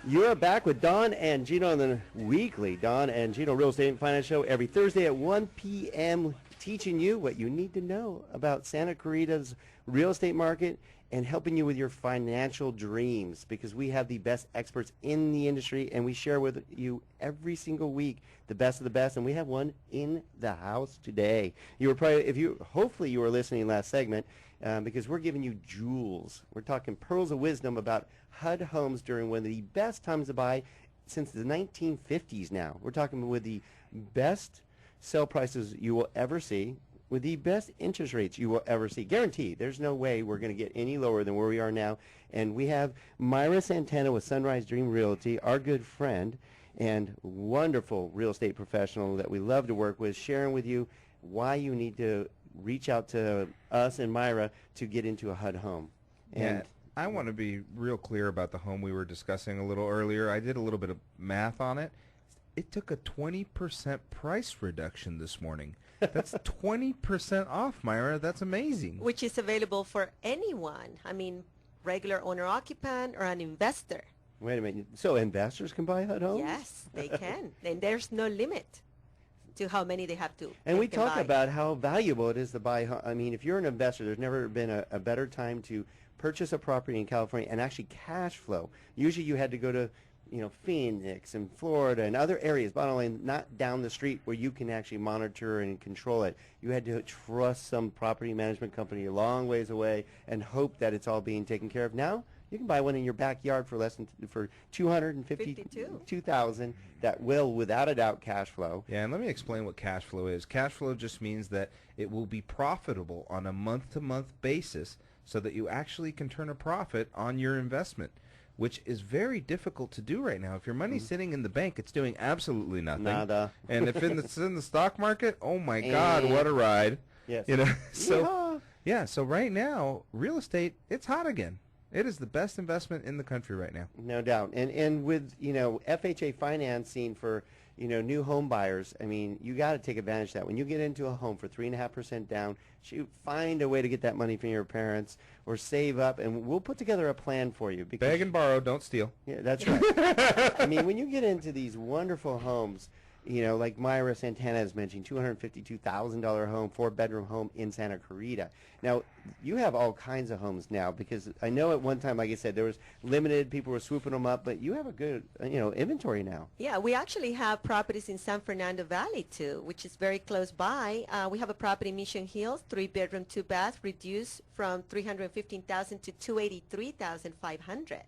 You're back with Don and Gino on the weekly Don and Gino Real Estate and Finance Show every Thursday at 1 p.m. teaching you what you need to know about Santa Clarita's real estate market and helping you with your financial dreams, because we have the best experts in the industry and we share with you every single week the best of the best, and we have one in the house today. You were probably, hopefully you were listening last segment, because we're giving you jewels. We're talking pearls of wisdom about HUD homes during one of the best times to buy since the 1950s now. We're talking with the best sell prices you will ever see, with the best interest rates you will ever see. Guaranteed. There's no way we're going to get any lower than where we are now. And we have Mayra Santana with Sunrise Dream Realty, our good friend and wonderful real estate professional that we love to work with, sharing with you why you need to reach out to us and Mayra to get into a HUD home. And yeah, I want to be real clear about the home we were discussing a little earlier. I did a little bit of math on it. It took a 20% price reduction this morning. That's 20% off, Mayra. That's amazing. Which is available for anyone. I mean, regular owner-occupant or an investor. Wait a minute. So investors can buy HUD homes? Yes, they can. And there's no limit to how many they have to. And we talk about how valuable it is to buy. I mean, if you're an investor, there's never been a better time to purchase a property in California and actually cash flow. Usually you had to go to, Phoenix and Florida and other areas, bottom line, not down the street where you can actually monitor and control it. You had to trust some property management company a long ways away and hope that it's all being taken care of. Now, you can buy one in your backyard for less than for $252,000 that will, without a doubt, cash flow. Yeah, and let me explain what cash flow is. Cash flow just means that it will be profitable on a month-to-month basis so that you actually can turn a profit on your investment, which is very difficult to do right now. If your money's sitting in the bank, it's doing absolutely nothing. Nada. And if it's in the stock market, oh my God, what a ride. Yes. So yeah, so right now, real estate, it's hot again. It is the best investment in the country right now. No doubt. And with, FHA financing for, new home buyers, I mean, you got to take advantage of that. When you get into a home for 3.5% down, find a way to get that money from your parents or save up, and we'll put together a plan for you. Beg and borrow, don't steal. Yeah, that's right. I mean, when you get into these wonderful homes, like Mayra Santana has mentioned, $252,000 home, 4-bedroom home in Santa Clarita. Now, you have all kinds of homes now, because I know at one time, like I said, there was limited, people were swooping them up, but you have a good, inventory now. Yeah, we actually have properties in San Fernando Valley, too, which is very close by. We have a property in Mission Hills, 3-bedroom, 2-bath, reduced from $315,000 to $283,500.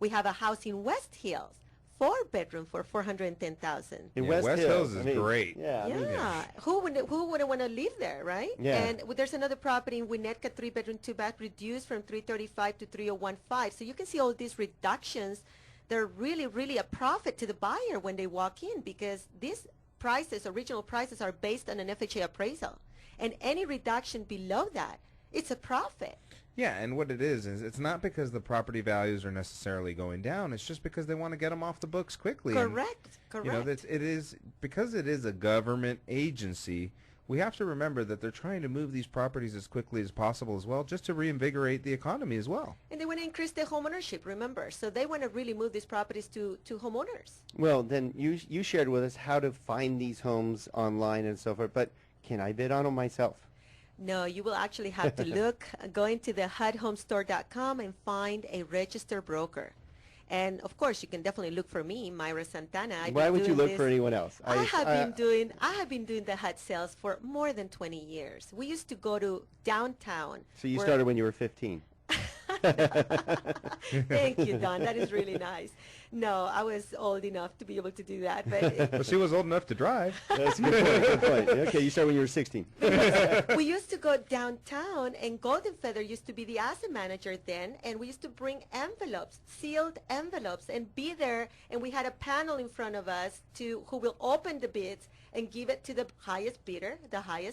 We have a house in West Hills, 4-bedroom for $410,000. In West Hills is great. Yeah. Who wouldn't want to live there, right? Yeah. And there's another property in Winnetka, 3-bedroom, 2-bath, reduced from $335,000 to $301,500. So you can see all these reductions. They're really, really a profit to the buyer when they walk in, because these prices, original prices, are based on an FHA appraisal, and any reduction below that, it's a profit. Yeah, and what it is it's not because the property values are necessarily going down. It's just because they want to get them off the books quickly. Correct. It is because it is a government agency. We have to remember that they're trying to move these properties as quickly as possible as well, just to reinvigorate the economy as well. And they want to increase the home ownership, remember. So they want to really move these properties to homeowners. Well, then you shared with us how to find these homes online and so forth, but can I bid on them myself? No, you will actually have to go into the HUDhomestore.com and find a registered broker. And of course, you can definitely look for me, Mayra Santana. Why would you look for anyone else? I have been doing the HUD sales for more than 20 years. We used to go to downtown. So you started when you were 15. Thank you, Don. That is really nice. No, I was old enough to be able to do that. But well, she was old enough to drive. That's a good point. Good point. Okay, you started when you were 16. We used to go downtown, and Golden Feather used to be the asset manager then, and we used to bring envelopes, sealed envelopes, and be there, and we had a panel in front of us who will open the bids and give it to the highest bidder, the higher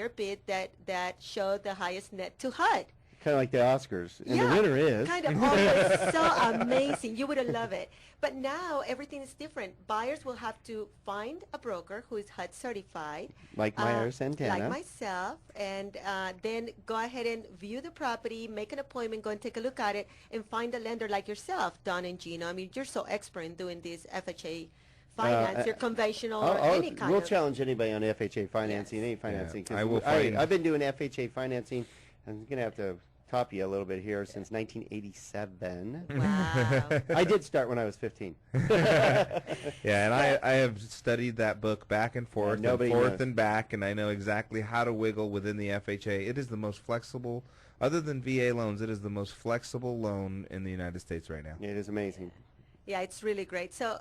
bid that showed the highest net to HUD. kind of like the Oscars, and Yeah, the winner is. kind of. Oh, it's so amazing. You would love it. But now everything is different. Buyers will have to find a broker who is HUD certified. Like Mayra Santana. Like myself. And then go ahead and view the property, make an appointment, go and take a look at it, and find a lender like yourself, Don and Gino. I mean, you're so expert in doing this FHA finance, you're conventional or any kind we'll of. challenge anybody on FHA financing, Yes. any financing. 'cause I will find- I've been doing FHA financing. I'm going to have to top you a little bit here since 1987. Wow. I did start when I was 15. Yeah, and I have studied that book back and forth, nobody and forth knows. and back, and I know exactly how to wiggle within the FHA. It is the most flexible, other than VA loans, it is the most flexible loan in the United States right now. It is amazing. Yeah, it's really great. So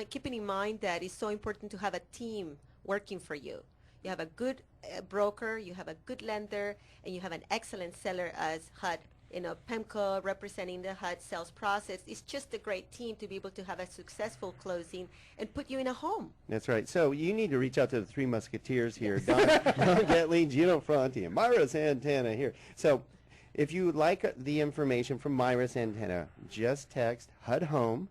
keeping in mind that it's so important to have a team working for you. You have a good broker, you have a good lender, and you have an excellent seller as HUD. PEMCO representing the HUD sales process. It's just a great team to be able to have a successful closing and put you in a home. That's right. So you need to reach out to the three musketeers here. Don Getley, Gino Franti, and Mayra Santana here. So if you would like the information from Mayra Santana, just text HUD HOME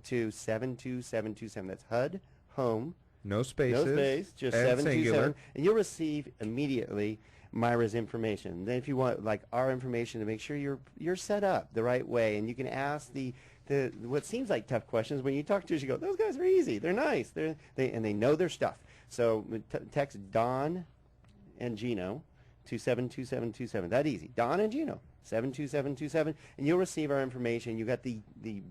to 72727. That's HUD HOME. No spaces. No space, just and 727. singular. And you'll receive immediately Mayra's information. Then if you want like our information to make sure you're set up the right way, and you can ask the what seems like tough questions. When you talk to us, you go, those guys are easy. They're nice. They know their stuff. So text Don and Gino to 72727. That easy. Don and Gino, 72727, and you'll receive our information. You got the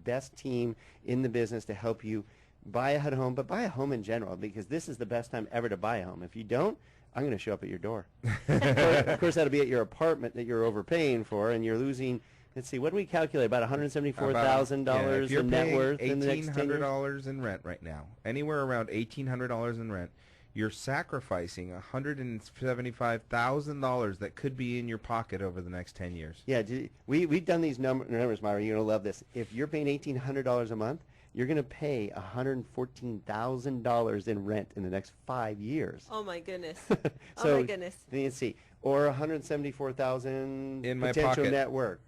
best team in the business to help you buy a HUD home, but buy a home in general, because this is the best time ever to buy a home. If you don't, I'm going to show up at your door. Of course, that'll be at your apartment that you're overpaying for, and you're losing. Let's see, what do we calculate? About $174,000 in net worth in the next 10 years? $1,800 in rent right now, anywhere around $1,800 in rent, you're sacrificing $175,000 that could be in your pocket over the next 10 years. Yeah, we've done these numbers, Myra. You're going to love this. If you're paying $1,800 a month, you're going to pay $114,000 in rent in the next 5 years. Oh my goodness. So, oh my goodness. Let's see. Or $174,000 in my potential pocket. net worth.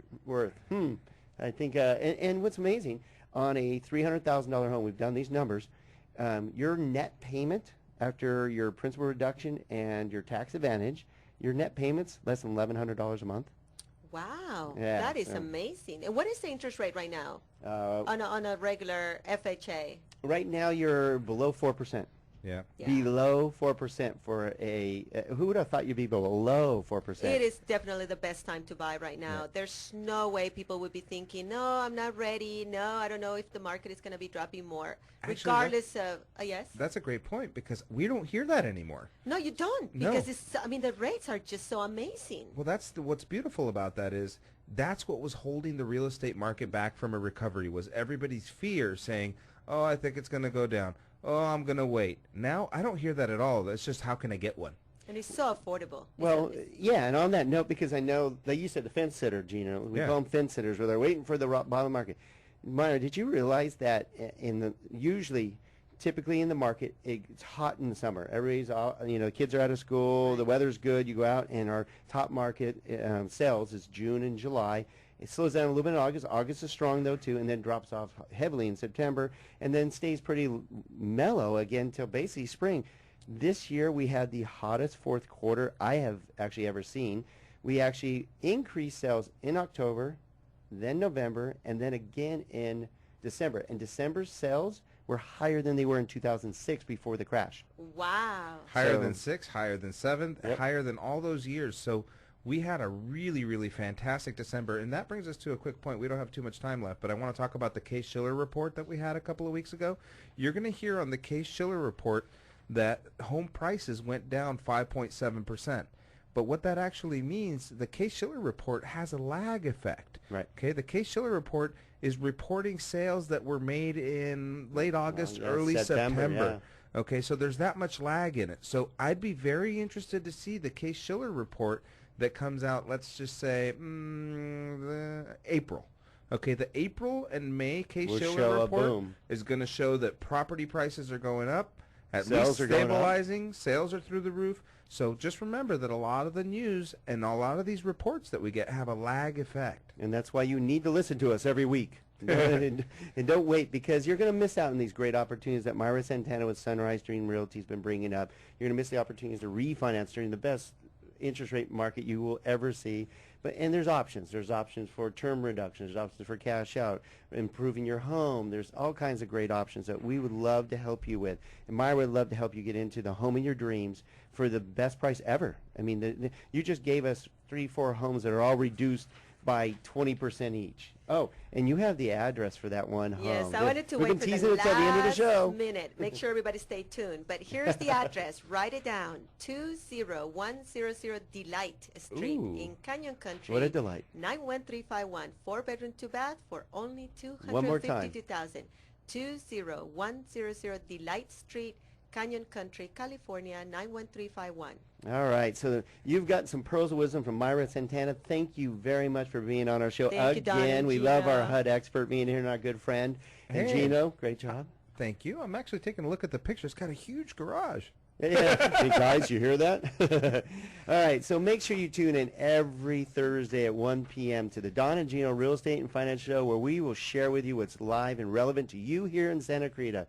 I think, and what's amazing, on a $300,000 home, we've done these numbers, your net payment after your principal reduction and your tax advantage, your net payments less than $1,100 a month. Wow, Yeah, that is so- amazing. And what is the interest rate right now on a regular FHA? Right now, you're below 4%. Yeah. Yeah. Below 4% for a. Who would have thought you'd be below 4%? It is definitely the best time to buy right now. Yeah. There's no way people would be thinking, no, I'm not ready. No, I don't know if the market is going to be dropping more. Actually, Regardless of, yes? That's a great point, because we don't hear that anymore. No, you don't. No. Because the rates are just so amazing. Well, what's beautiful about that is that's what was holding the real estate market back from a recovery, was everybody's fear saying, oh, I think it's going to go down. Oh, I'm going to wait. Now, I don't hear that at all. That's just, how can I get one? And it's so affordable. Well, isn't it? yeah, and on that note, because I know, like you said, the fence sitter, Gino, we Yeah. call them fence sitters, where they're waiting for the bottom market. Myra, did you realize that typically in the market, it's hot in the summer. Everybody's, the kids are out of school, the weather's good, you go out, and our top market sales is June and July. It slows down a little bit in August. August is strong, though, too, and then drops off heavily in September, and then stays pretty mellow again till basically spring. This year, we had the hottest fourth quarter I have actually ever seen. We actually increased sales in October, then November, and then again in December. And December's sales were higher than they were in 2006 before the crash. Wow. Higher So- than 6, higher than 7, Yep. higher than all those years. So we had a really, really fantastic December. And that brings us to a quick point. We don't have too much time left, but I want to talk about the Case-Shiller report that we had a couple of weeks ago. You're going to hear on the Case-Shiller report that home prices went down 5.7%. But what that actually means, the Case-Shiller report has a lag effect. Right. Okay, the Case-Shiller report is reporting sales that were made in late August, yeah, early September. yeah. Okay, so there's that much lag in it. So I'd be very interested to see the Case-Shiller report that comes out, let's just say, April. Okay, the April and May Will Case-Shiller show a report boom. is going to show that property prices are going up, at Sales least are going up. stabilizing, sales are through the roof. So just remember that a lot of the news and a lot of these reports that we get have a lag effect. And that's why you need to listen to us every week. and don't wait, because you're going to miss out on these great opportunities that Mayra Santana with Sunrise Dream Realty has been bringing up. You're going to miss the opportunities to refinance during the best interest rate market you will ever see. And there's options. There's options for term reductions. There's options for cash out, improving your home. There's all kinds of great options that we would love to help you with. And Mayra would love to help you get into the home of your dreams for the best price ever. I mean, you just gave us 3-4 homes that are all reduced by 20% each. Oh, and you have the address for that one home. Yes, I wanted to We've wait been for teasing the it till the end of the show. last minute. Make sure everybody stay tuned. But here's the address. Write it down. 20100 Delight Street Ooh. in Canyon Country. What a delight. 91351. 4-bedroom, 2-bath for only One more time. $252,000. 20100 Delight Street, Canyon Country, California, 91351. All right, so you've got some pearls of wisdom from Mayra Santana. Thank you very much for being on our show Thank you, Don again. and We love our Gino. HUD expert being here and our good friend. And Hey. Gino, great job. Thank you. I'm actually taking a look at the picture. It's got a huge garage. Yeah. Hey guys, you hear that? All right, so make sure you tune in every Thursday at 1 p.m. to the Don and Gino Real Estate and Finance Show, where we will share with you what's live and relevant to you here in Santa Clarita.